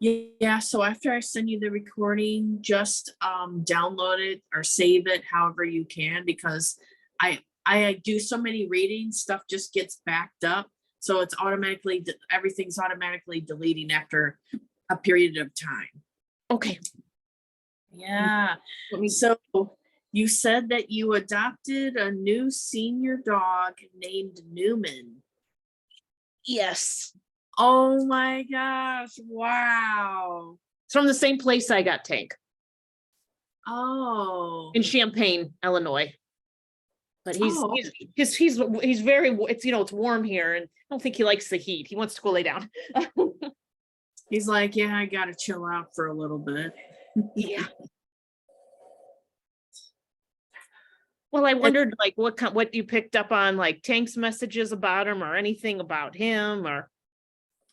Yeah, so after I send you the recording, just download it or save it however you can, because I do so many readings, stuff just gets backed up. So it's automatically everything's automatically deleting after a period of time. Okay. Yeah. Let me, So you said that you adopted a new senior dog named Newman. yes. Oh my gosh. Wow. It's from the same place I got Tank, Oh. in Champaign, Illinois. But he's Oh, he's very, it's, it's warm here, and I don't think he likes the heat. He wants to go lay down. he's like, yeah, I gotta chill out for a little bit. Yeah. Well, I wondered like what you picked up on, like Tank's messages about him or anything about him, or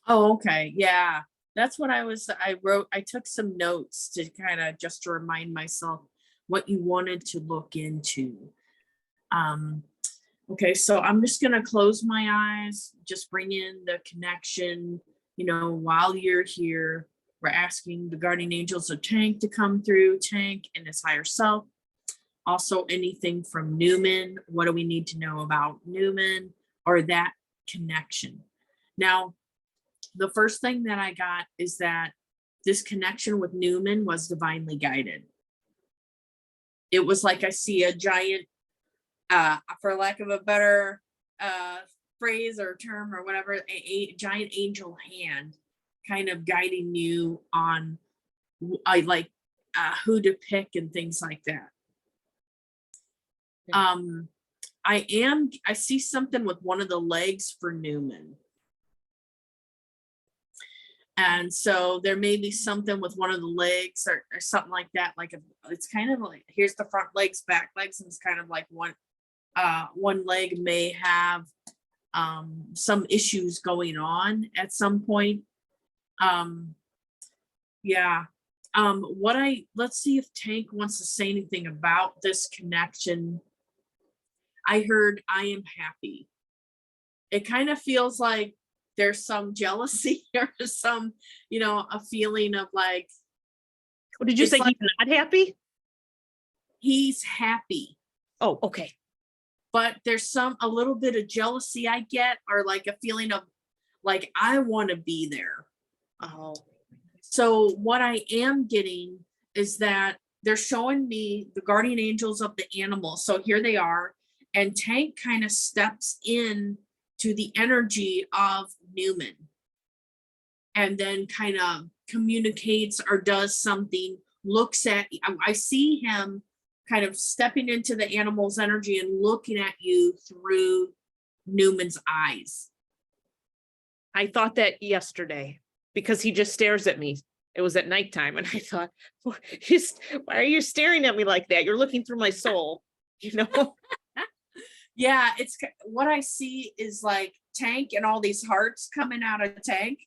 Oh, okay. Yeah. That's what I took some notes to kind of just to remind myself what you wanted to look into. Um, okay, so I'm just gonna close my eyes, just bring in the connection, while you're here. We're asking the guardian angels of Tank to come through, Tank and his higher self. Also, anything from Newman. What do we need to know about Newman or that connection? Now, the first thing that I got is that this connection with Newman was divinely guided. It was like I see a giant, for lack of a better phrase or term or whatever, a giant angel hand kind of guiding you on who to pick and things like that. I see something with one of the legs for Newman. And so there may be something with one of the legs or something like that. It's kind of like, here's the front legs, back legs, and it's kind of like one leg may have some issues going on at some point. Yeah. Let's see if Tank wants to say anything about this connection. I heard I am happy. It kind of feels like there's some jealousy or some, a feeling of like, what did you say? like He's not happy? he's happy, Oh, okay. but there's a little bit of jealousy I get, or like a feeling of like, I want to be there. Oh, So what I am getting is that they're showing me the guardian angels of the animals. So here they are, and Tank kind of steps in to the energy of Newman and then kind of communicates or does something, looks at, I see him kind of stepping into the animal's energy and looking at you through Newman's eyes. I thought that yesterday because he just stares at me. It was at nighttime, and I thought, why are you staring at me like that? You're looking through my soul, Yeah, it's what I see is like Tank and all these hearts coming out of Tank.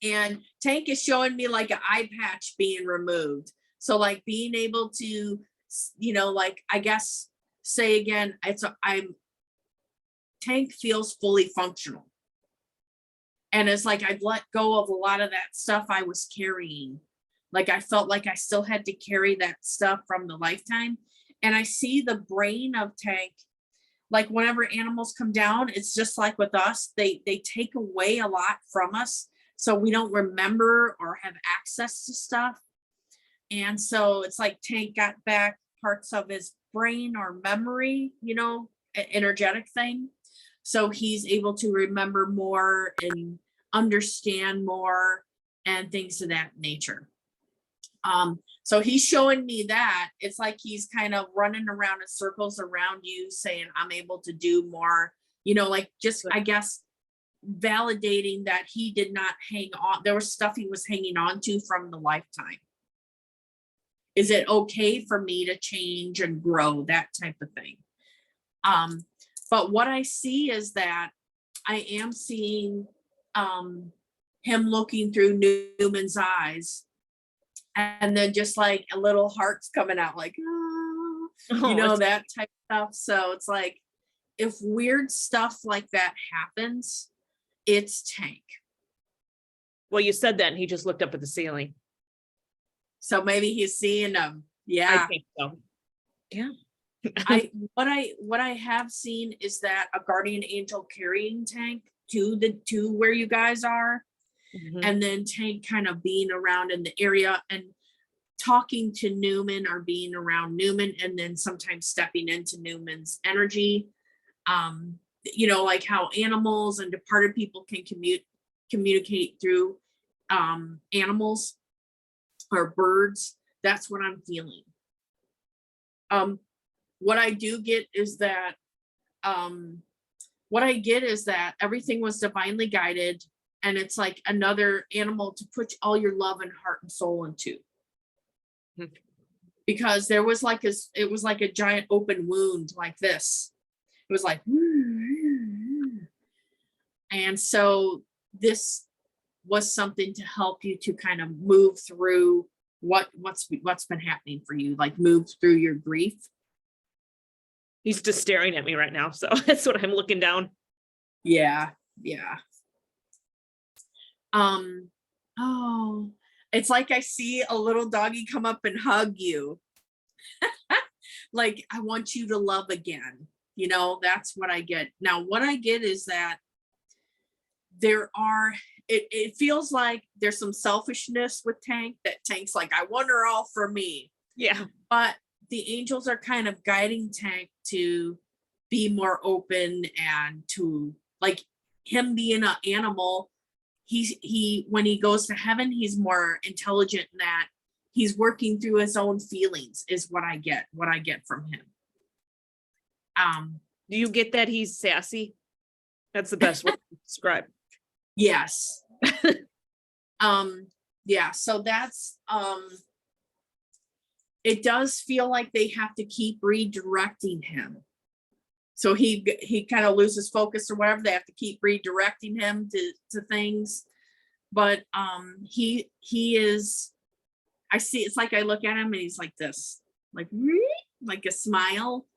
And Tank is showing me like an eye patch being removed. So like being able to, like, I guess say again, Tank feels fully functional. And it's like I've let go of a lot of that stuff I was carrying. Like I felt like I still had to carry that stuff from the lifetime. And I see the brain of Tank, like whenever animals come down, it's just like with us, they take away a lot from us, so we don't remember or have access to stuff. And so it's like Tank got back parts of his brain or memory, energetic thing. So he's able to remember more and understand more and things of that nature. So he's showing me that it's like he's kind of running around in circles around you saying, I'm able to do more, like just, I guess, validating that he did not hang on. There was stuff he was hanging on to from the lifetime. Is it okay for me to change and grow, that type of thing? But what I see is that I am seeing him looking through Newman's eyes, and then just like a little heart's coming out, like, that type of stuff. So it's like, if weird stuff like that happens, it's Tank. Well, you said that and he just looked up at the ceiling. So maybe he's seeing them. I Yeah. think so. Yeah. What I have seen is that a guardian angel carrying Tank to where you guys are, Mhm. and then Tank kind of being around in the area and talking to Newman or being around Newman, and then sometimes stepping into Newman's energy. You know, like how animals and departed people can communicate through animals or birds. That's what I'm feeling. What I do get is that everything was divinely guided, and it's like another animal to put all your love and heart and soul into. Hmm. Because there was like it was like a giant open wound like this. It was like, and so this was something to help you to kind of move through what's been happening for you, like move through your grief. He's just staring at me right now. So that's what I'm looking down. Yeah. Oh, it's like I see a little doggy come up and hug you. Like, I want you to love again. You know, that's what I get. Now, what I get is that it feels like there's some selfishness with Tank, that Tank's like, I want her all for me. Yeah. But the angels are kind of guiding Tank to be more open, and to, like, him being an animal, he when he goes to heaven, he's more intelligent in that he's working through his own feelings, is what I get from him. Do you get that he's sassy? That's the best way to describe. Yes. Yeah, so that's it does feel like they have to keep redirecting him. So he kind of loses focus or whatever. They have to keep redirecting him to things. But he is, I see, it's like I look at him and he's like this, like a smile.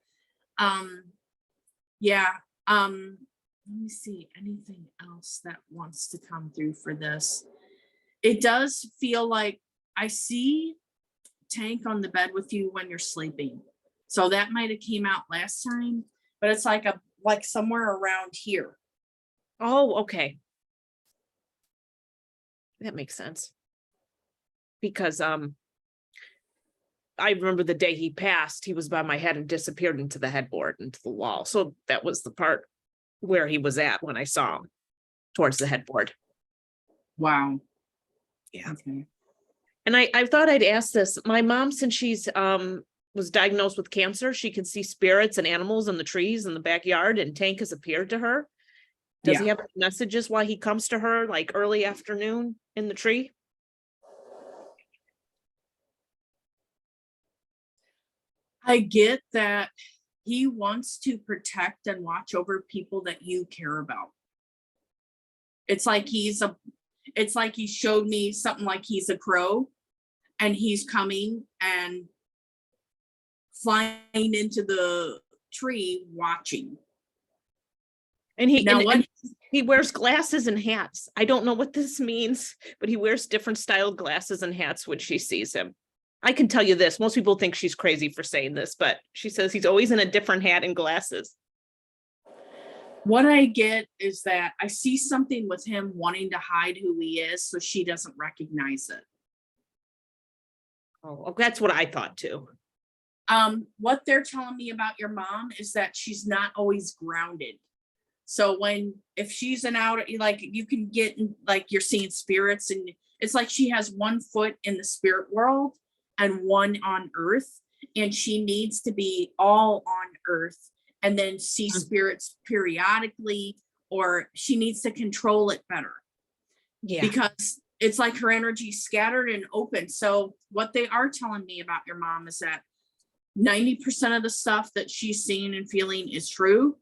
Yeah. Let me see, anything else that wants to come through for this. It does feel like I see Tank on the bed with you when you're sleeping. So that might have came out last time, but it's like somewhere around here. Oh, okay. That makes sense. Because I remember the day he passed, he was by my head and disappeared into the headboard, into the wall. So that was the part where he was at when I saw him, towards the headboard. Wow. Yeah. Okay. And I thought I'd ask this. My mom, since she's was diagnosed with cancer, she can see spirits and animals in the trees in the backyard, and Tank has appeared to her. Does he have messages while he comes to her, like early afternoon in the tree? I get that he wants to protect and watch over people that you care about. It's like he showed me something like he's a crow, and he's coming and flying into the tree watching. And and he wears glasses and hats. I don't know what this means, but he wears different styled glasses and hats when she sees him. I can tell you this, most people think she's crazy for saying this, but she says he's always in a different hat and glasses. What I get is that I see something with him wanting to hide who he is, so she doesn't recognize it. Oh, that's what I thought too. What they're telling me about your mom is that she's not always grounded. So if she's an out, like, you can get, like, you're seeing spirits, and it's like she has one foot in the spirit world and one on earth, and she needs to be all on earth and then see spirits periodically, or she needs to control it better. Yeah. Because it's like her energy scattered and open. So what they are telling me about your mom is that 90% of the stuff that she's seeing and feeling is true.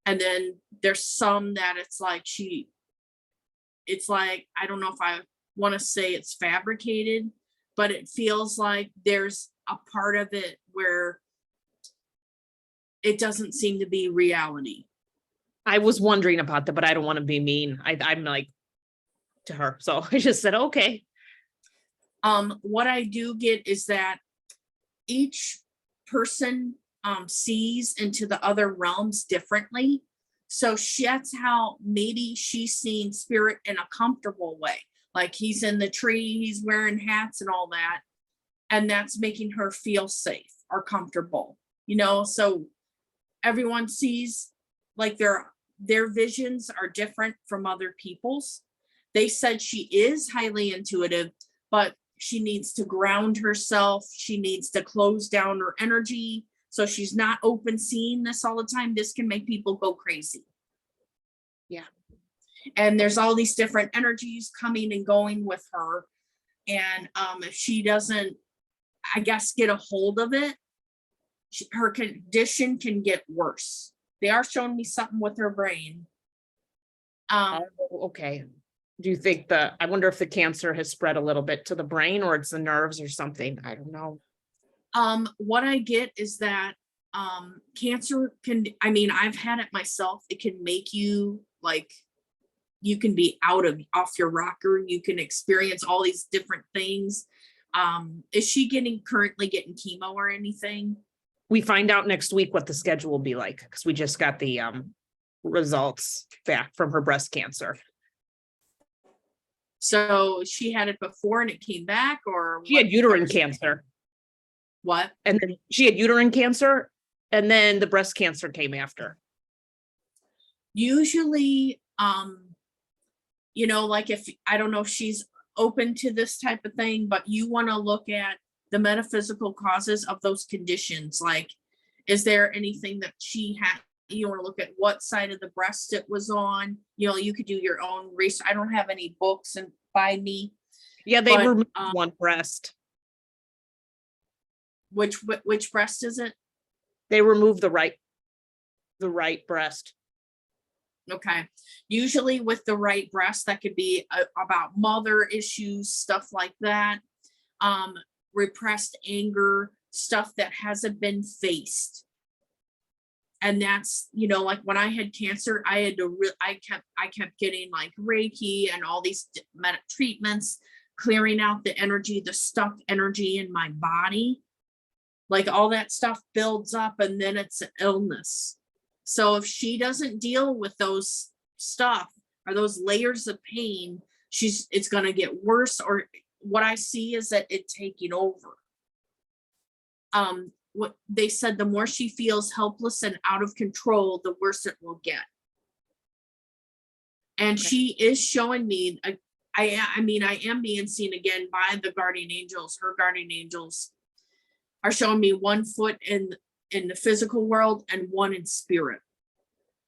And then there's some that it's like I don't know if I want to say it's fabricated, but it feels like there's a part of it where it doesn't seem to be reality. I was wondering about that, but I don't want to be mean. I'm like, to her. So I just said, okay. What I do get is that each person sees into the other realms differently. So that's how maybe she's seeing spirit in a comfortable way. Like he's in the tree, he's wearing hats and all that. And that's making her feel safe or comfortable, so everyone sees like their visions are different from other people's. They said she is highly intuitive, but she needs to ground herself. She needs to close down her energy. So she's not open seeing this all the time. This can make people go crazy. Yeah. And there's all these different energies coming and going with her. And if she doesn't, I guess, get a hold of it, her condition can get worse. They are showing me something with her brain. Okay. Do you think I wonder if the cancer has spread a little bit to the brain, or it's the nerves or something? I don't know. What I get is that cancer I've had it myself. It can make you like, you can be off your rocker. You can experience all these different things. Is she currently getting chemo or anything? We find out next week what the schedule will be like, because we just got the results back from her breast cancer. So she had it before and it came back, or she had uterine cancer. What? And then she had uterine cancer, and then the breast cancer came after. Usually, like if, I don't know if she's open to this type of thing, but you want to look at the metaphysical causes of those conditions. Like, is there anything that she had? You want to look at what side of the breast it was on. You could do your own research. I don't have any books by me. Yeah, they removed one breast. Which breast is it? They removed the right breast. Okay. Usually with the right breast, that could be about mother issues, stuff like that. Repressed anger, stuff that hasn't been faced. And that's, like when I had cancer, I kept getting like Reiki and all these treatments, clearing out the energy, the stuck energy in my body. Like all that stuff builds up, and then it's an illness. So if she doesn't deal with those stuff or those layers of pain, it's going to get worse. Or what I see is that it's taking over. What they said, the more she feels helpless and out of control, the worse it will get. And okay. She is showing me, I am being seen again by the guardian angels. Her guardian angels are showing me 1 foot in the physical world and 1 in spirit.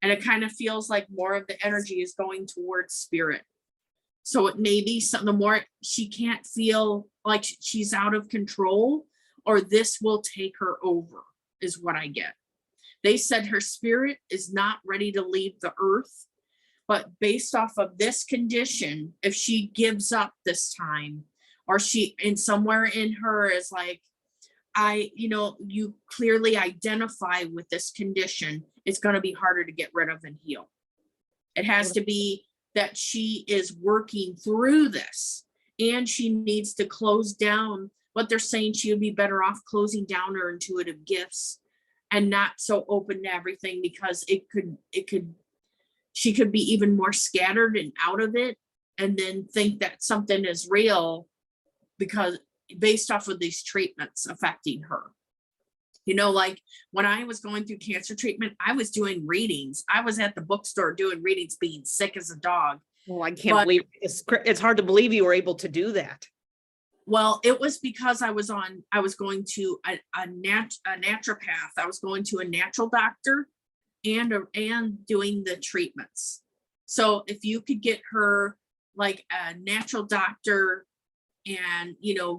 And it kind of feels like more of the energy is going towards spirit. So it may be the more she can't feel like she's out of control, or this will take her over, is what I get. They said her spirit is not ready to leave the earth, but based off of this condition, if she gives up this time, or somewhere in her is like, you clearly identify with this condition, it's going to be harder to get rid of and heal. It has to be that she is working through this, and she needs to close down. What they're saying, she would be better off closing down her intuitive gifts and not so open to everything, because she could be even more scattered and out of it, and then think that something is real because based off of these treatments affecting her. Like when I was going through cancer treatment, I was doing readings. I was at the bookstore doing readings, being sick as a dog. Well, I can't believe it's hard to believe you were able to do that. Well, it was because I was going to a naturopath. I was going to a natural doctor and doing the treatments. So if you could get her like a natural doctor and,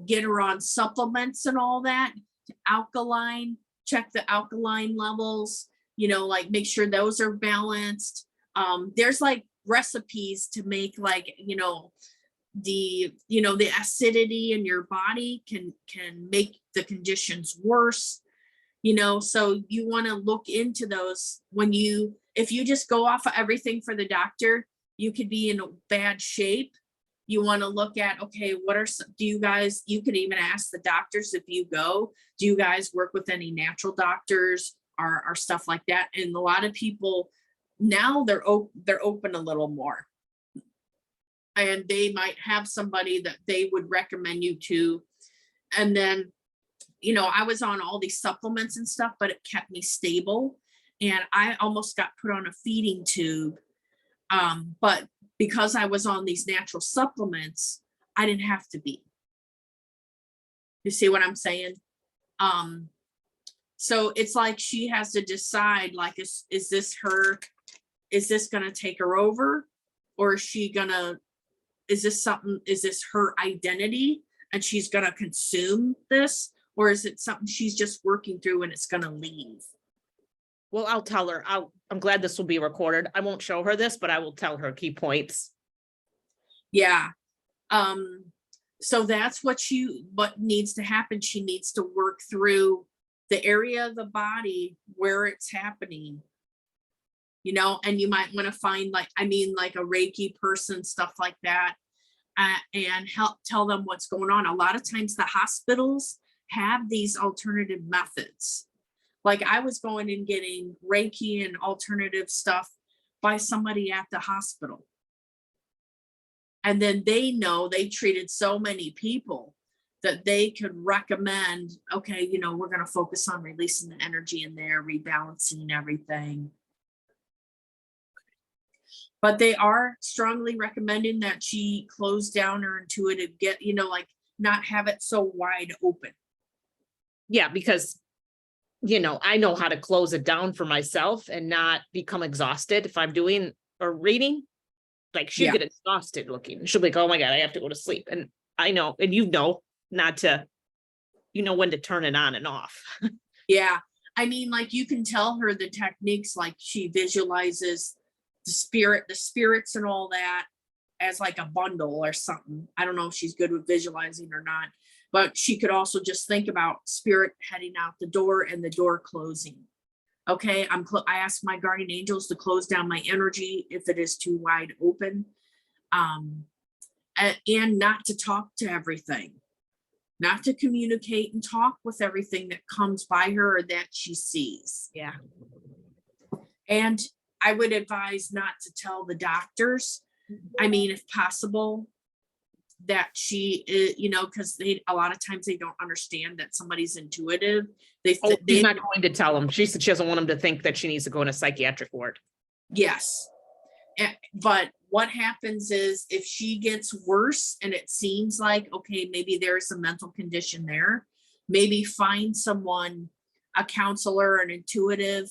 get her on supplements and all that, alkaline, check the alkaline levels, like make sure those are balanced. There's like recipes to make like, the acidity in your body can make the conditions worse, so you want to look into those. If you just go off of everything for the doctor, you could be in bad shape. You want to look at, okay, what are some, do you guys, you can even ask the doctors if you go, do you guys work with any natural doctors or stuff like that? And a lot of people now they're open a little more. And they might have somebody that they would recommend you to. And then, you know, I was on all these supplements and stuff, but it kept me stable. And I almost got put on a feeding tube. But because I was on these natural supplements, I didn't have to be. You see what I'm saying? So it's like she has to decide, like, is this her, is this gonna take her over? Or is she gonna, is this her identity and she's gonna consume this? Or is it something she's just working through and it's gonna leave? Well, I'll tell her. I'm glad this will be recorded. I won't show her this, but I will tell her key points. Yeah. So that's what needs to happen. She needs to work through the area of the body where it's happening, you know, and you might want to find like a Reiki person, stuff like that, and help tell them what's going on. A lot of times the hospitals have these alternative methods. Like I was going and getting Reiki and alternative stuff by somebody at the hospital. And then they know they treated so many people that they could recommend, okay, you know, we're going to focus on releasing the energy in there, rebalancing everything. But they are strongly recommending that she close down her intuitive, get, you know, like not have it so wide open. Yeah, because, you know, I know how to close it down for myself and not become exhausted if I'm doing or reading. Like she'll get exhausted looking. She'll be like, oh my God, I have to go to sleep. And I know, and you know, not to, you know, when to turn it on and off. Yeah. I mean, like you can tell her the techniques, like she visualizes the spirits and all that as like a bundle or something. I don't know if she's good with visualizing or not, but she could also just think about spirit heading out the door and the door closing. Okay, I ask my guardian angels to close down my energy if it is too wide open, and not to talk to everything, not to communicate and talk with everything that comes by her or that she sees. Yeah. And I would advise not to tell the doctors. I mean, if possible, that she is, you know, because a lot of times they don't understand that somebody's intuitive. She's not going to tell them. She said she doesn't want them to think that she needs to go in a psychiatric ward. Yes. But what happens is if she gets worse and it seems like, okay, maybe there's a mental condition there, maybe find someone, a counselor, an intuitive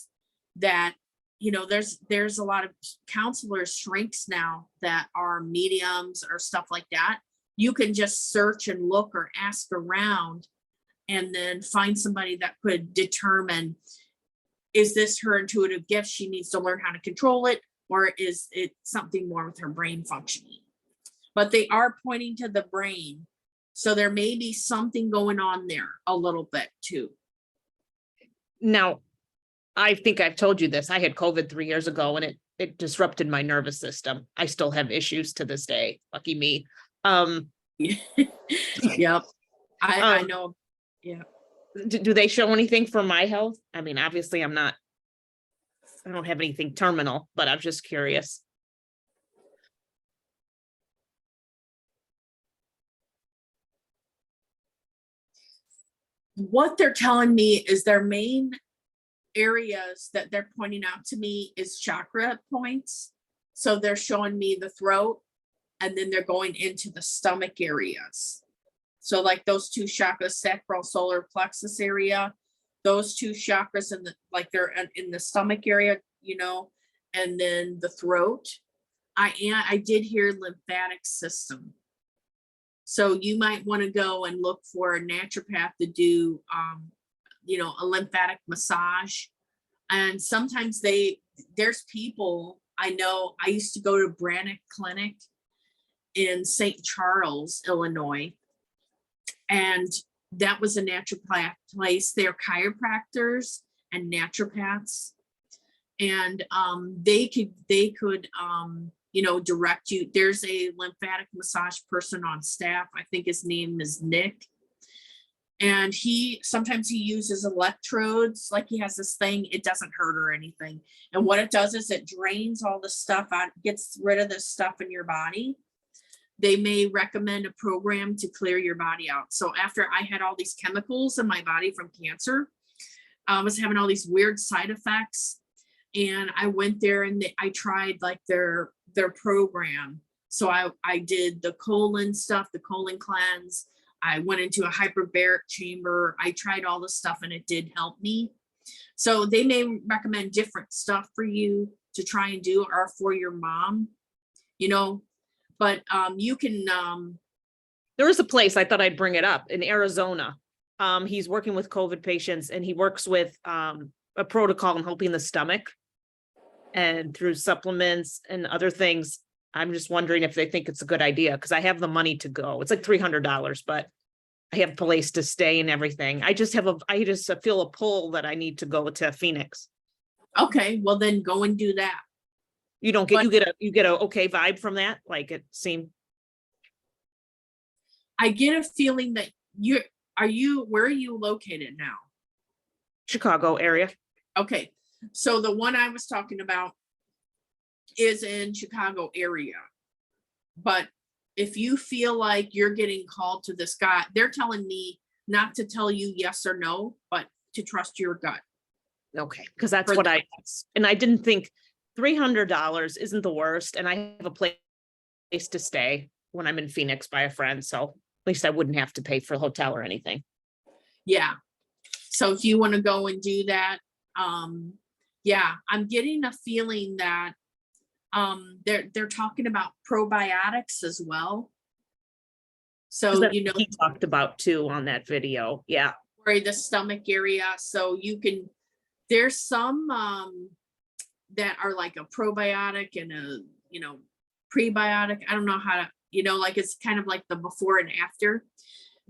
that, you know, there's a lot of counselors, shrinks now that are mediums or stuff like that. You can just search and look or ask around and then find somebody that could determine, is this her intuitive gift? She needs to learn how to control it, or is it something more with her brain functioning? But they are pointing to the brain. So there may be something going on there a little bit too. Now, I think I've told you this. I had COVID 3 years ago and it disrupted my nervous system. I still have issues to this day. Lucky me. Yep. I know. Yeah. Do they show anything for my health? I mean, obviously I don't have anything terminal, but I'm just curious. What they're telling me is their main areas that they're pointing out to me is chakra points. So they're showing me the throat, and then they're going into the stomach areas. So like those two chakras, sacral, solar plexus area, those two chakras in the, like they're in the stomach area, you know, and then the throat. I did hear lymphatic system. So you might want to go and look for a naturopath to do, you know, a lymphatic massage. And sometimes there's people I know. I used to go to Brannock Clinic in St. Charles, Illinois. And that was a naturopath place. They're chiropractors and naturopaths. And they could direct you. There's a lymphatic massage person on staff. I think his name is Nick. And sometimes he uses electrodes, like he has this thing, it doesn't hurt or anything. And what it does is it drains all the stuff out, gets rid of the stuff in your body. They may recommend a program to clear your body out. So after I had all these chemicals in my body from cancer, I was having all these weird side effects. And I went there and I tried like their program. So I did the colon stuff, the colon cleanse. I went into a hyperbaric chamber. I tried all the stuff and it did help me. So they may recommend different stuff for you to try and do, or for your mom, but you can. There is a place I thought I'd bring it up in Arizona. He's working with COVID patients and he works with a protocol in helping the stomach and through supplements and other things. I'm just wondering if they think it's a good idea, because I have the money to go. It's like $300, but I have a place to stay and everything. I just feel a pull that I need to go to Phoenix. Okay, well then go and do that. You don't get, you get a okay vibe from that? Like it seemed. I get a feeling that where are you located now? Chicago area. Okay, so the one I was talking about is in Chicago area. But if you feel like you're getting called to this guy, they're telling me not to tell you yes or no, but to trust your gut. Okay, because that's what I didn't think $300 isn't the worst. And I have a place to stay when I'm in Phoenix by a friend. So at least I wouldn't have to pay for a hotel or anything. Yeah. So if you want to go and do that, yeah, I'm getting a feeling that they're talking about probiotics as well. So he talked about too on that video. Yeah. For the stomach area. So there's some that are like a probiotic and a prebiotic. I don't know how to, like it's kind of like the before and after.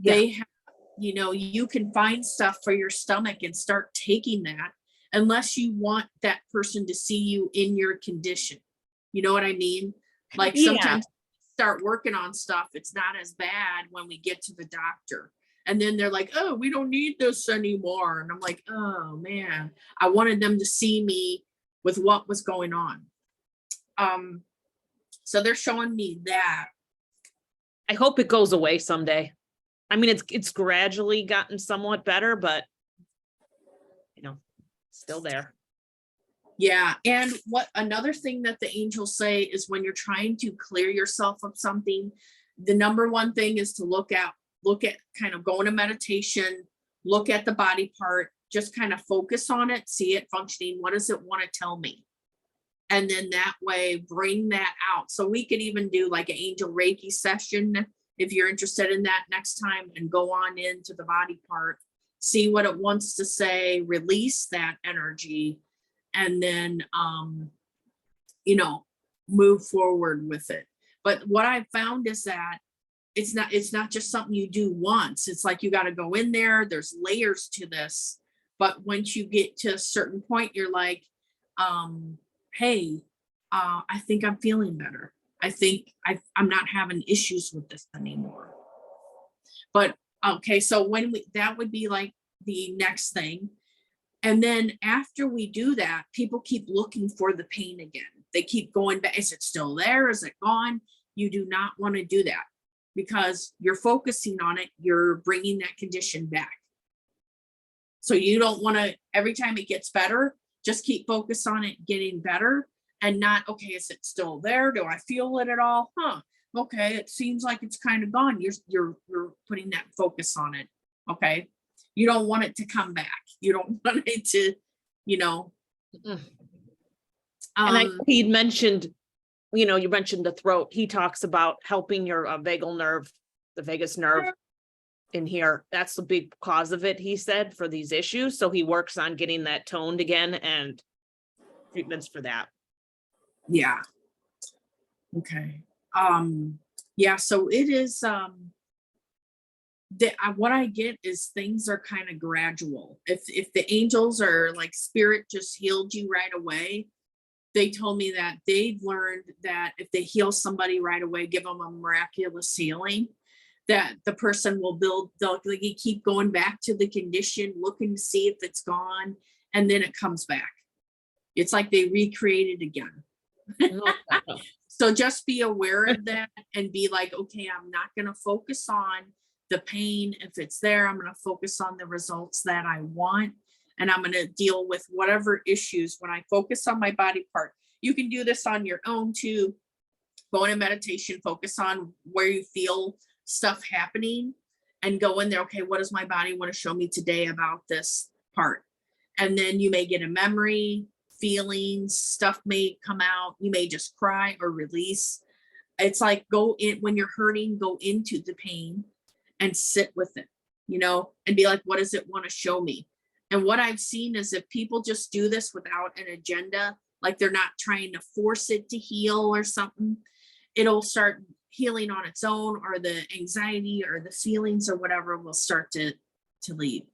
Yeah. They have, you can find stuff for your stomach and start taking that, unless you want that person to see you in your condition. You know what I mean? Like sometimes start working on stuff, it's not as bad when we get to the doctor. And then they're like, oh, we don't need this anymore. And I'm like, oh man, I wanted them to see me with what was going on. So they're showing me that. I hope it goes away someday. I mean, it's gradually gotten somewhat better, but still there. Yeah. And another thing that the angels say is when you're trying to clear yourself of something, the number one thing is to look at kind of go into meditation, look at the body part, just kind of focus on it, see it functioning. What does it want to tell me? And then that way bring that out. So we could even do like an angel Reiki session if you're interested in that next time, and go on into the body part, see what it wants to say, release that energy, and then, move forward with it. But what I found is that it's not just something you do once. It's like, you got to go in there. There's layers to this. But once you get to a certain point, you're like, hey, I think I'm feeling better. I think I'm not having issues with this anymore. But okay, so that would be like the next thing. And then after we do that, people keep looking for the pain again. They keep going back. Is it still there? Is it gone? You do not want to do that, because you're focusing on it. You're bringing that condition back. So you don't want to, every time it gets better, just keep focus on it getting better, and not, okay, is it still there? Do I feel it at all? Okay, it seems like it's kind of gone. You're putting that focus on it. Okay. You don't want it to come back. You don't want it to, And he mentioned, you mentioned the throat. He talks about helping your vagal nerve, the vagus nerve in here. That's the big cause of it, he said, for these issues. So he works on getting that toned again and treatments for that. Yeah. Okay. Yeah, so it is, what I get is things are kind of gradual. If the angels are like spirit just healed you right away, they told me that they've learned that if they heal somebody right away, give them a miraculous healing, that the person will they'll like, you keep going back to the condition, looking to see if it's gone, and then it comes back. It's like they recreate it again. No, no. So just be aware of that and be like, okay, I'm not going to focus on the pain. If it's there, I'm going to focus on the results that I want. And I'm going to deal with whatever issues when I focus on my body part. You can do this on your own too. Go into meditation, focus on where you feel stuff happening and go in there. Okay, what does my body want to show me today about this part? And then you may get a memory, feelings, stuff may come out. You may just cry or release. It's like go in when you're hurting, go into the pain and sit with it, and be like, what does it want to show me? And what I've seen is if people just do this without an agenda, like they're not trying to force it to heal or something, it'll start healing on its own, or the anxiety or the feelings or whatever will start to leave.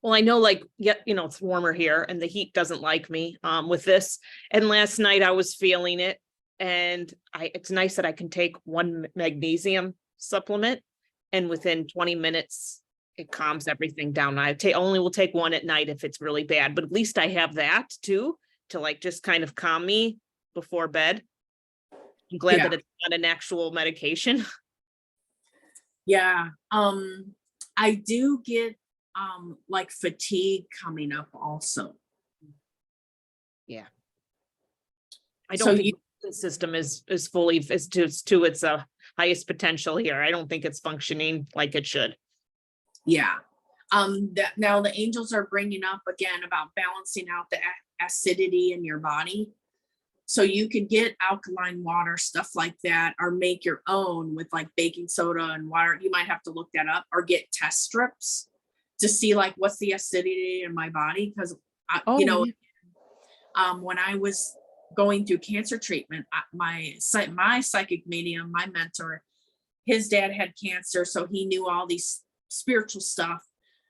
Well, I know, like, yeah, it's warmer here and the heat doesn't like me with this. And last night I was feeling it, and it's nice that I can take one magnesium supplement, and within 20 minutes it calms everything down. I only will take one at night if it's really bad, but at least I have that too, to like just kind of calm me before bed. I'm glad that it's not an actual medication. Yeah. I do get like fatigue coming up also. Yeah. I don't think the system is fully to its highest potential here. I don't think it's functioning like it should. Yeah. Now the angels are bringing up again about balancing out the acidity in your body. So you could get alkaline water, stuff like that, or make your own with like baking soda and water. You might have to look that up, or get test strips to see like what's the acidity in my body. Because, when I was going through cancer treatment, my psychic medium, my mentor, his dad had cancer. So he knew all these spiritual stuff.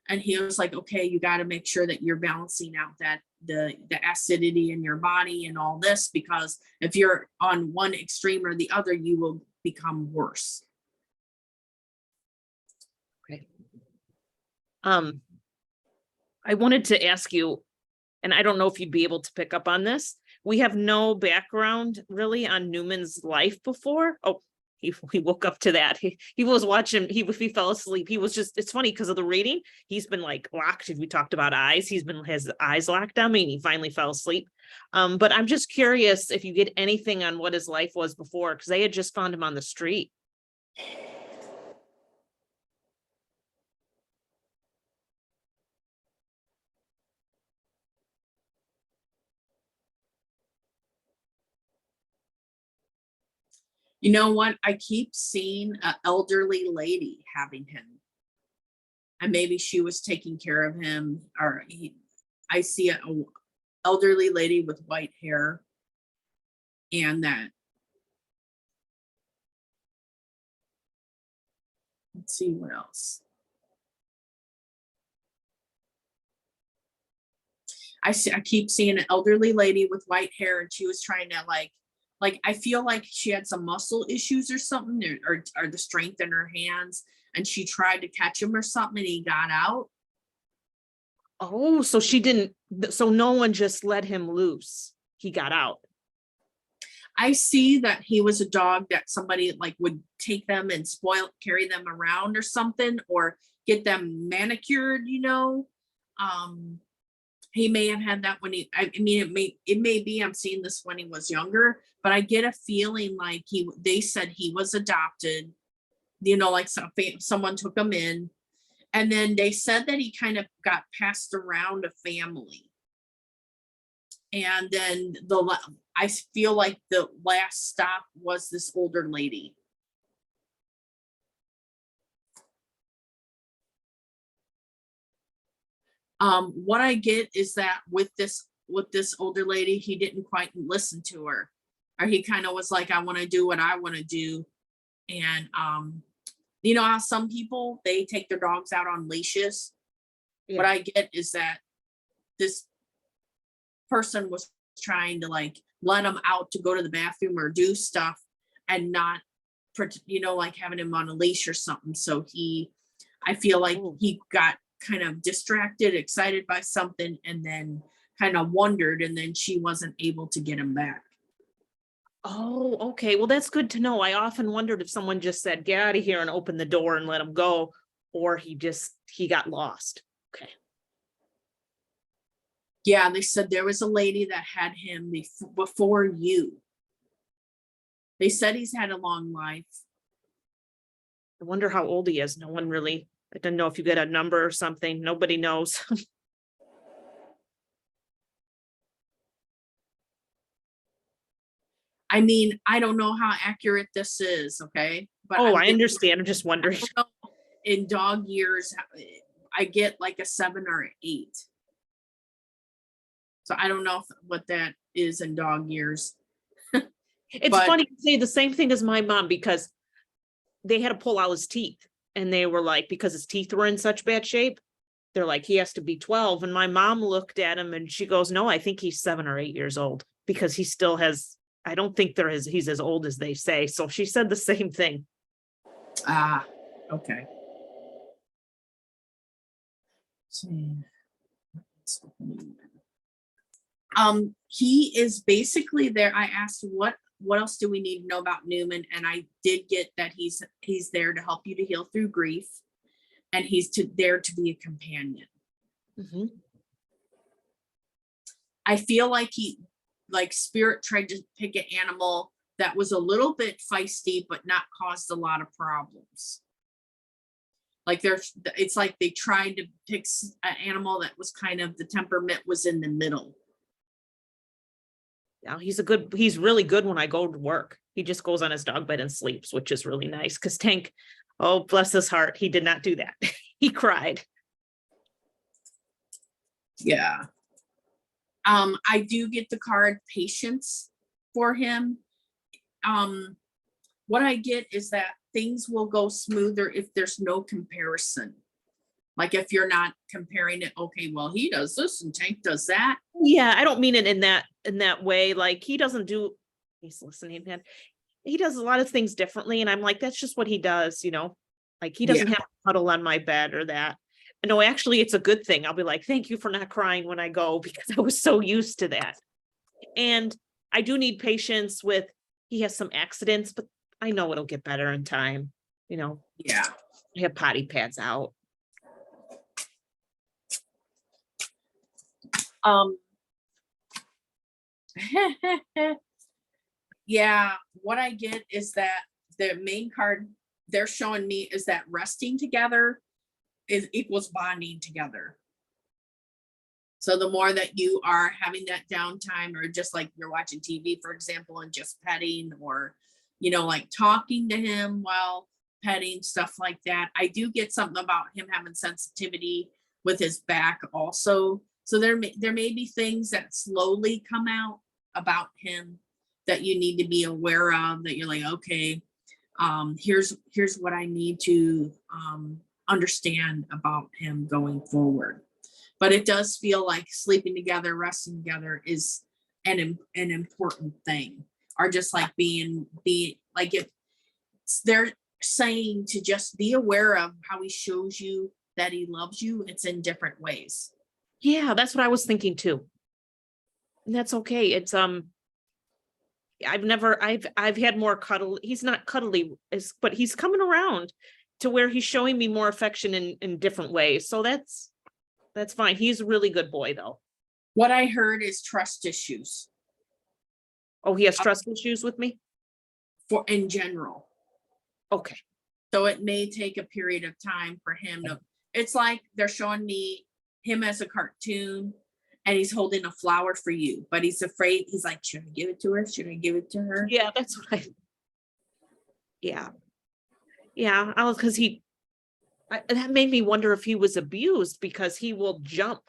And he was like, okay, you got to make sure that you're balancing out that the acidity in your body and all this, because if you're on one extreme or the other, you will become worse. Okay. I wanted to ask you, and I don't know if you'd be able to pick up on this. We have no background really on Newman's life before. Oh, he woke up to that. He was watching, he fell asleep. He was just, it's funny because of the reading. He's been like locked. If we talked about eyes, his eyes locked on me, and he finally fell asleep. But I'm just curious if you get anything on what his life was before, because they had just found him on the street. You know what? I keep seeing an elderly lady having him. And maybe she was taking care of him, or I see an elderly lady with white hair. And that. Let's see what else. I keep seeing an elderly lady with white hair, and she was trying to like I feel like she had some muscle issues or something, or the strength in her hands, and she tried to catch him or something, and he got out. Oh, so so no one just let him loose. He got out. I see that he was a dog that somebody like would take them and carry them around or something, or get them manicured, he may have had that when it may be, I'm seeing this when he was younger, but I get a feeling like they said he was adopted, like someone took him in, and then they said that he kind of got passed around a family. And then I feel like the last stop was this older lady. What I get is that with this older lady, he didn't quite listen to her, or he kind of was like, I want to do what I want to do. And how some people, they take their dogs out on leashes. Yeah. What I get is that this person was trying to like let him out to go to the bathroom or do stuff and not, like having him on a leash or something. So I feel like Oh. he got kind of distracted, excited by something, and then kind of wondered, and then she wasn't able to get him back. Oh, okay. Well, that's good to know. I often wondered if someone just said, get out of here and open the door and let him go, or he got lost. Okay. Yeah, they said there was a lady that had him before you. They said he's had a long life. I wonder how old he is. No one really, I don't know if you get a number or something. Nobody knows. I mean, I don't know how accurate this is, okay? But Oh, I'm I getting- understand. I'm just I wondering. don't know, in dog years, I get like a 7 or 8. So I don't know what that is in dog years. It's But- funny you say the same thing as my mom, because they had to pull out his teeth, and they were like, because his teeth were in such bad shape, they're like, he has to be 12. And my mom looked at him and she goes, no, I think he's 7 or 8 years old, because he still has, I don't think he's as old as they say. So she said the same thing. Ah, okay. He is basically there. I asked what else do we need to know about Newman, and I did get that he's there to help you to heal through grief, and he's there to be a companion. Mhm. I feel like Spirit tried to pick an animal that was a little bit feisty, but not caused a lot of problems. Like it's like they tried to pick an animal that was kind of, the temperament was in the middle. Yeah, he's really good when I go to work. He just goes on his dog bed and sleeps, which is really nice, because Tank, oh, bless his heart, he did not do that. He cried. Yeah. I do get the card patience for him. What I get is that things will go smoother if there's no comparison. Like if you're not comparing it, okay, well, he does this and Tank does that. Yeah, I don't mean it in that way. Like, he's listening, man. He does a lot of things differently, and I'm like, that's just what he does, like he doesn't have to cuddle on my bed or that. No, actually, it's a good thing. I'll be like, thank you for not crying when I go, because I was so used to that. And I do need patience with, he has some accidents, but I know it'll get better in time. Yeah. I have potty pads out. Yeah, what I get is that the main card they're showing me is that resting together equals bonding together. So the more that you are having that downtime, or just like you're watching TV, for example, and just petting, or, like talking to him while petting, stuff like that. I do get something about him having sensitivity with his back also. So there may be things that slowly come out about him that you need to be aware of, that you're like, okay, here's what I need to understand about him going forward. But it does feel like sleeping together, resting together is an important thing, or just like being like, if they're saying to just be aware of how he shows you that he loves you, it's in different ways. Yeah, that's what I was thinking too. And that's okay. It's I've had more cuddle. He's not cuddly, but he's coming around to where he's showing me more affection in different ways. So that's fine. He's a really good boy though. What I heard is trust issues Oh, he has trust issues with me? in general. Okay. So it may take a period of time for him to, it's like they're showing me him as a cartoon, and he's holding a flower for you, but he's afraid. He's like, should I give it to her? Should I give it to her? Yeah, that's what yeah. Because that made me wonder if he was abused, because he will jump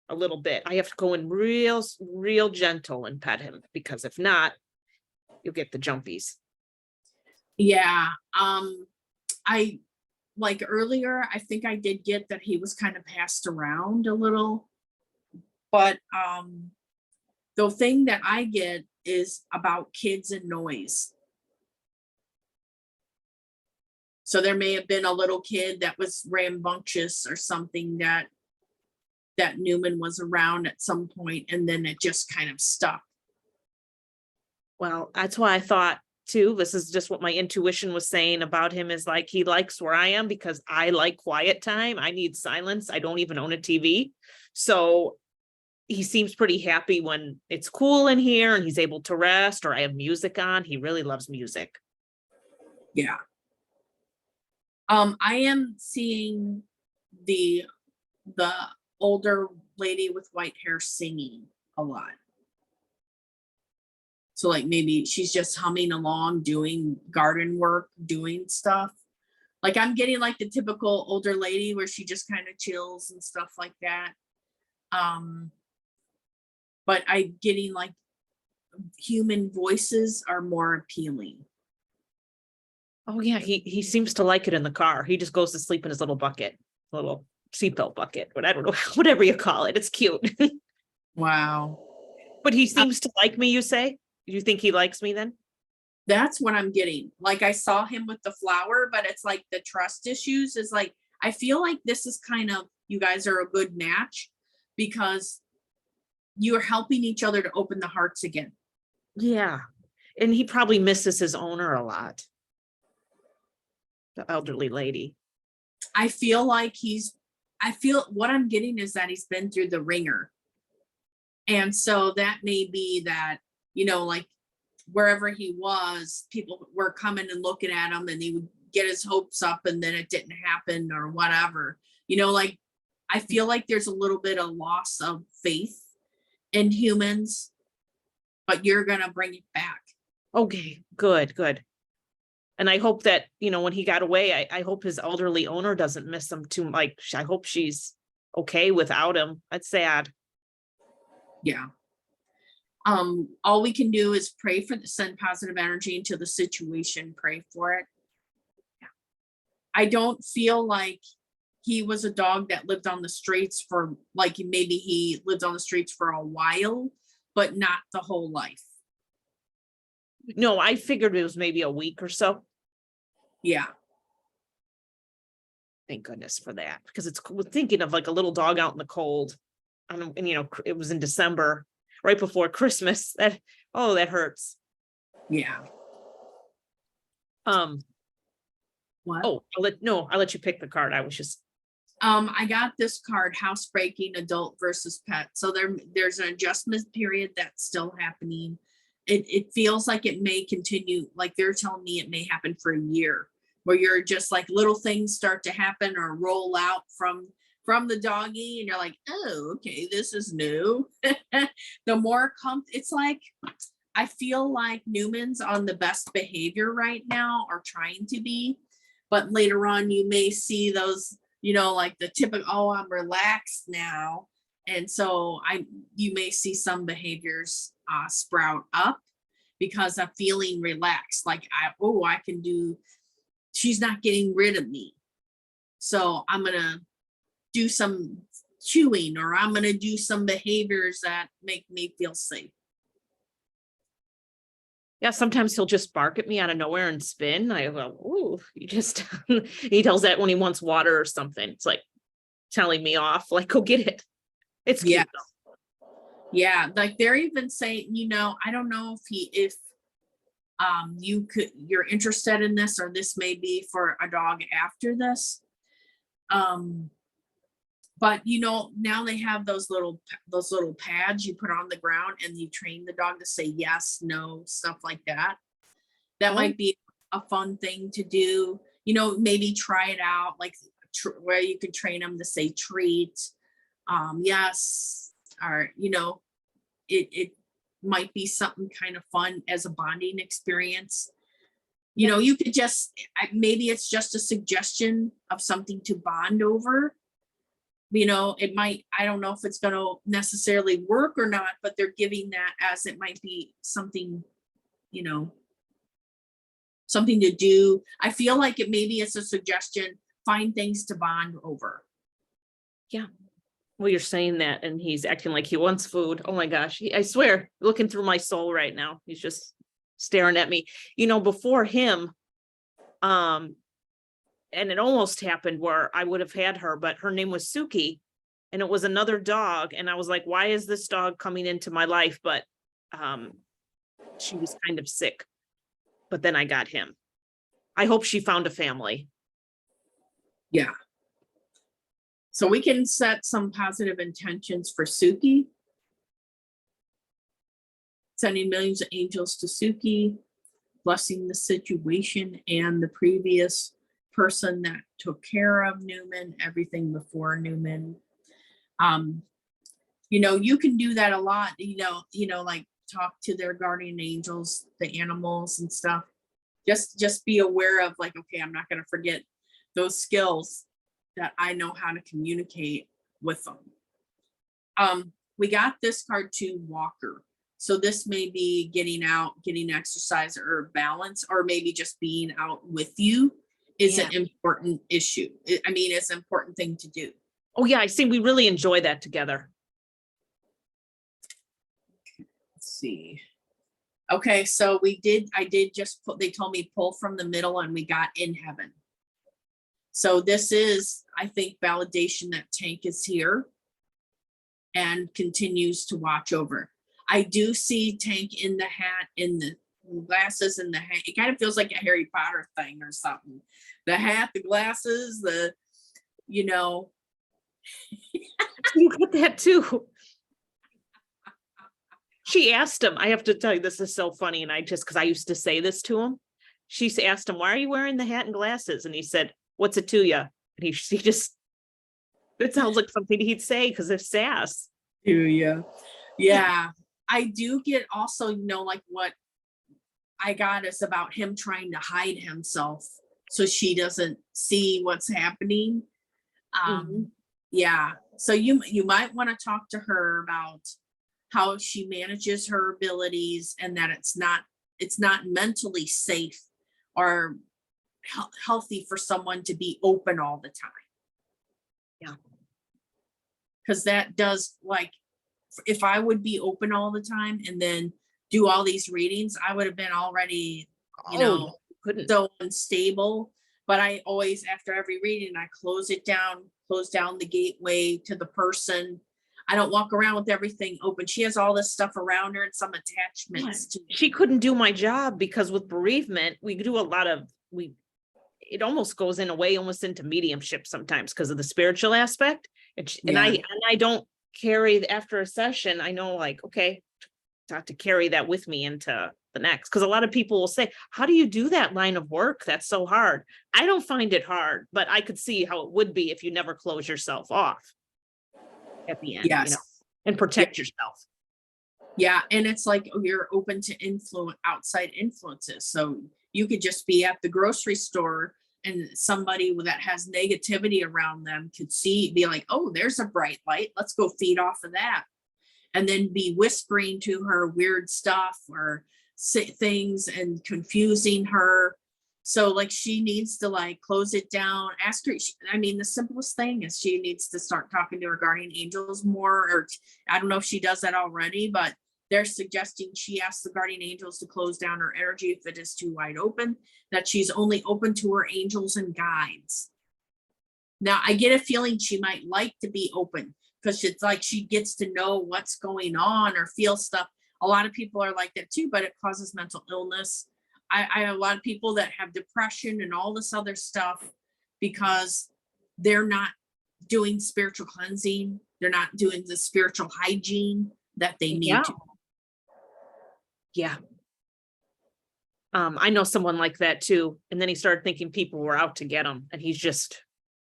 a little bit. I have to go in real gentle and pet him, because if not, you'll get the jumpies. Yeah. I like earlier, I think I did get that he was kind of passed around a little, but the thing that I get is about kids and noise. So there may have been a little kid that was rambunctious or something that Newman was around at some point, and then it just kind of stuck. Well, that's why I thought too, this is just what my intuition was saying about him, is like, he likes where I am because I like quiet time. I need silence. I don't even own a TV. So he seems pretty happy when it's cool in here and he's able to rest, or I have music on. He really loves music. Yeah. I am seeing the older lady with white hair singing a lot. So like maybe she's just humming along, doing garden work, doing stuff. Like I'm getting like the typical older lady where she just kind of chills and stuff like that. But I'm getting like human voices are more appealing. Oh yeah, he seems to like it in the car. He just goes to sleep in his little bucket, little seatbelt bucket, but I don't know, whatever you call it. It's cute. Wow. But he seems to like me, you say? You think he likes me then? That's what I'm getting. Like I saw him with the flower, but it's like the trust issues is like, I feel like this is kind of, you guys are a good match because you are helping each other to open the hearts again. Yeah. And he probably misses his owner a lot. The elderly lady. I feel like what I'm getting is that he's been through the ringer. And so that may be that, like wherever he was, people were coming and looking at him and he would get his hopes up and then it didn't happen or whatever. Like I feel like there's a little bit of loss of faith in humans, but you're going to bring it back. Okay, good. And I hope that, when he got away, I hope his elderly owner doesn't miss him too. Like, I hope she's okay without him. That's sad. Yeah. All we can do is pray for send positive energy into the situation, pray for it. Yeah. I don't feel like he was a dog that lived on the streets for like, maybe he lived on the streets for a while, but not the whole life. No, I figured it was maybe a week or so. Yeah. Thank goodness for that, because it's thinking of like a little dog out in the cold. And it was in December, right before Christmas. That hurts. Yeah. What? Oh, I'll let you pick the card. I was just. I got this card, housebreaking adult versus pet. So there's an adjustment period that's still happening. It feels like it may continue, like they're telling me it may happen for a year, where you're just like little things start to happen or roll out from the doggy and you're like, oh, okay, this is new. The more it's like, I feel like Newman's on the best behavior right now, or trying to be, but later on you may see those, like the typical, oh, I'm relaxed now. And so you may see some behaviors sprout up because I'm feeling relaxed. Like I can do, she's not getting rid of me. So I'm going to do some chewing, or I'm going to do some behaviors that make me feel safe. Yeah, sometimes he'll just bark at me out of nowhere and spin. I go, ooh, he tells that when he wants water or something. It's like telling me off, like, go get it. It's cute. Yeah. Like they're even saying, I don't know if you're interested in this, or this may be for a dog after this. But now they have those little pads you put on the ground and you train the dog to say yes, no, stuff like that. That might be a fun thing to do. Maybe try it out, like where you could train them to say treat, yes, or it might be something kind of fun as a bonding experience. You could just, maybe it's just a suggestion of something to bond over. It might, I don't know if it's going to necessarily work or not, but they're giving that as it might be something, something to do. I feel like maybe it's a suggestion, find things to bond over. Yeah. Well, you're saying that and he's acting like he wants food. Oh my gosh. I swear, looking through my soul right now. He's just staring at me. Before him, and it almost happened where I would have had her, but her name was Suki and it was another dog. And I was like, why is this dog coming into my life? But she was kind of sick, but then I got him. I hope she found a family. Yeah. So we can set some positive intentions for Suki. Sending millions of angels to Suki, blessing the situation and the previous person that took care of Newman, everything before Newman. You can do that a lot, like talk to their guardian angels, the animals and stuff. Just be aware of like, okay, I'm not going to forget those skills that I know how to communicate with them. We got this card too, Walker. So this may be getting out, getting exercise or balance, or maybe just being out with you is an important issue. It's an important thing to do. Oh yeah, I see. We really enjoy that together. Let's see. Okay, so I did just they told me pull from the middle and we got in heaven. So this is, I think, validation that Tank is here and continues to watch over. I do see Tank in the hat, in the glasses, and the hat. It kind of feels like a Harry Potter thing or something. The hat, the glasses, You get that too. She asked him, I have to tell you, this is so funny. And because I used to say this to him, she asked him, why are you wearing the hat and glasses? And he said, what's it to you? And he just, it sounds like something he'd say because of sass. To you. Yeah. I do get also, like what I got is about him trying to hide himself so she doesn't see what's happening. Yeah. So you might want to talk to her about how she manages her abilities and that it's not mentally safe or healthy for someone to be open all the time. Yeah. Because that does, like, if I would be open all the time and then do all these readings, I would have been already, so unstable. But I always, after every reading, I close down the gateway to the person. I don't walk around with everything open. She has all this stuff around her and some attachments. She couldn't do my job because with bereavement, we do a lot of, it almost goes in a way almost into mediumship sometimes because of the spiritual aspect. And I don't carry after a session. I know, like, okay, I have to carry that with me into the next, because a lot of people will say, how do you do that line of work? That's so hard. I don't find it hard, but I could see how it would be if you never close yourself off at the end. Yes. And protect yourself. Yeah. And it's like, you're open to outside influences. So you could just be at the grocery store and somebody that has negativity around them could be like, oh, there's a bright light. Let's go feed off of that. And then be whispering to her weird stuff or say things and confusing her. So like she needs to like close it down, ask her. The simplest thing is she needs to start talking to her guardian angels more, or I don't know if she does that already, but they're suggesting she asks the guardian angels to close down her energy if it is too wide open, that she's only open to her angels and guides. Now I get a feeling she might like to be open because it's like she gets to know what's going on or feel stuff. A lot of people are like that too, but it causes mental illness. I have a lot of people that have depression and all this other stuff because they're not doing spiritual cleansing. They're not doing the spiritual hygiene that they need to. Yeah. I know someone like that too. And then he started thinking people were out to get him, and he's just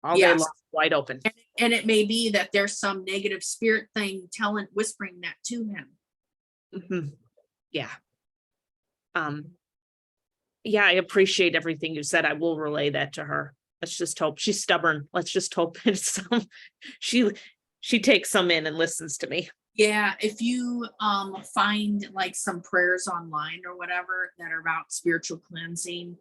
all day long wide open. And it may be that there's some negative spirit thing whispering that to him. Mm-hmm. Yeah. Yeah, I appreciate everything you said. I will relay that to her. Let's just hope she's stubborn. Let's just hope it's she takes some in and listens to me. Yeah, if you find like some prayers online or whatever that are about spiritual cleansing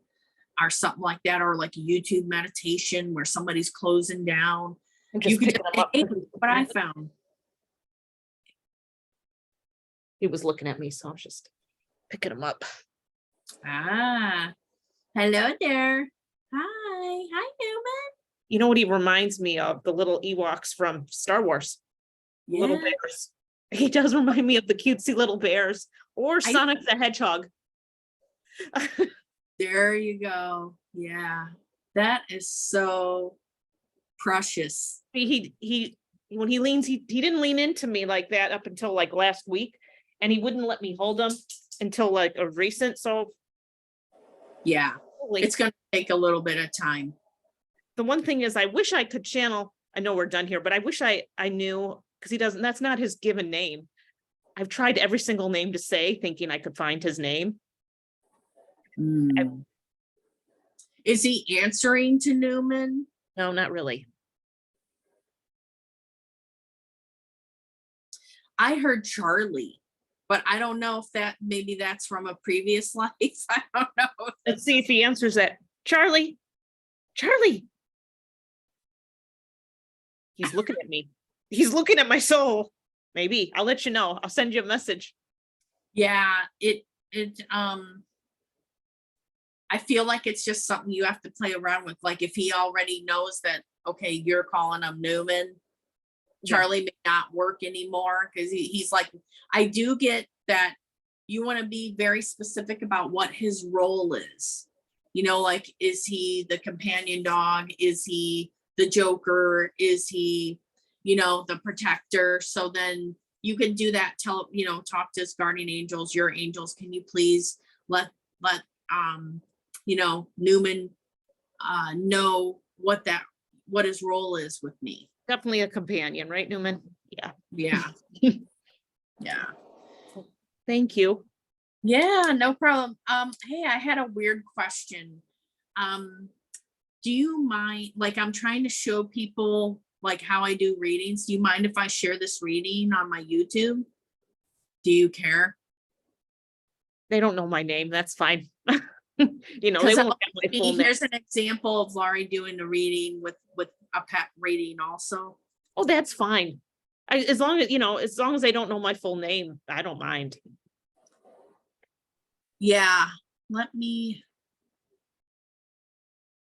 or something like that, or like a YouTube meditation where somebody's closing down, I'm You just could picking just him up. say, "Hey, what I found." He was looking at me, so I was just picking him up. Ah, hello there. Hi, Newman. You know what he reminds me of? The little Ewoks from Star Wars, little Yeah, bears. He does remind me of the cutesy little bears or I- Sonic the Hedgehog. there you go. Yeah, that is so precious. He when he leans, he didn't lean into me like that up until like last week, and he wouldn't let me hold him until like a recent. So Yeah, holy, it's going to take a little bit of time. the one thing is I wish I could channel. I know we're done here, but I wish I knew, because he doesn't, that's not his given name. I've tried every single name to say, thinking I could find his name. Mm. Is he answering to Newman? No, not really. I heard Charlie, but I don't know if maybe that's from a previous life. I don't know. Let's see if he answers that. Charlie, Charlie. He's looking at me. He's looking at my soul. Maybe I'll let you know. I'll send you a message. Yeah, I feel like it's just something you have to play around with. Like if he already knows that, okay, you're calling him Newman, Yeah. Charlie may not work anymore because he's like, I do get that you want to be very specific about what his role is. You know, like, is he the companion dog? Is he the joker? Is he, the protector? So then you can do that, talk to his guardian angels, your angels. Can you please let Newman know what his role is with me. Definitely a companion, right, Newman? Yeah. Yeah. Yeah. Thank you. Yeah, no problem. Hey, I had a weird question. Do you mind, like, I'm trying to show people like how I do readings. Do you mind if I share this reading on my YouTube? Do you care? They don't know my name. That's fine. They Because won't have my full name. here's an example of Laurie doing the reading with a pet reading also. Oh, that's fine. As long as they don't know my full name, I don't mind. Yeah, let me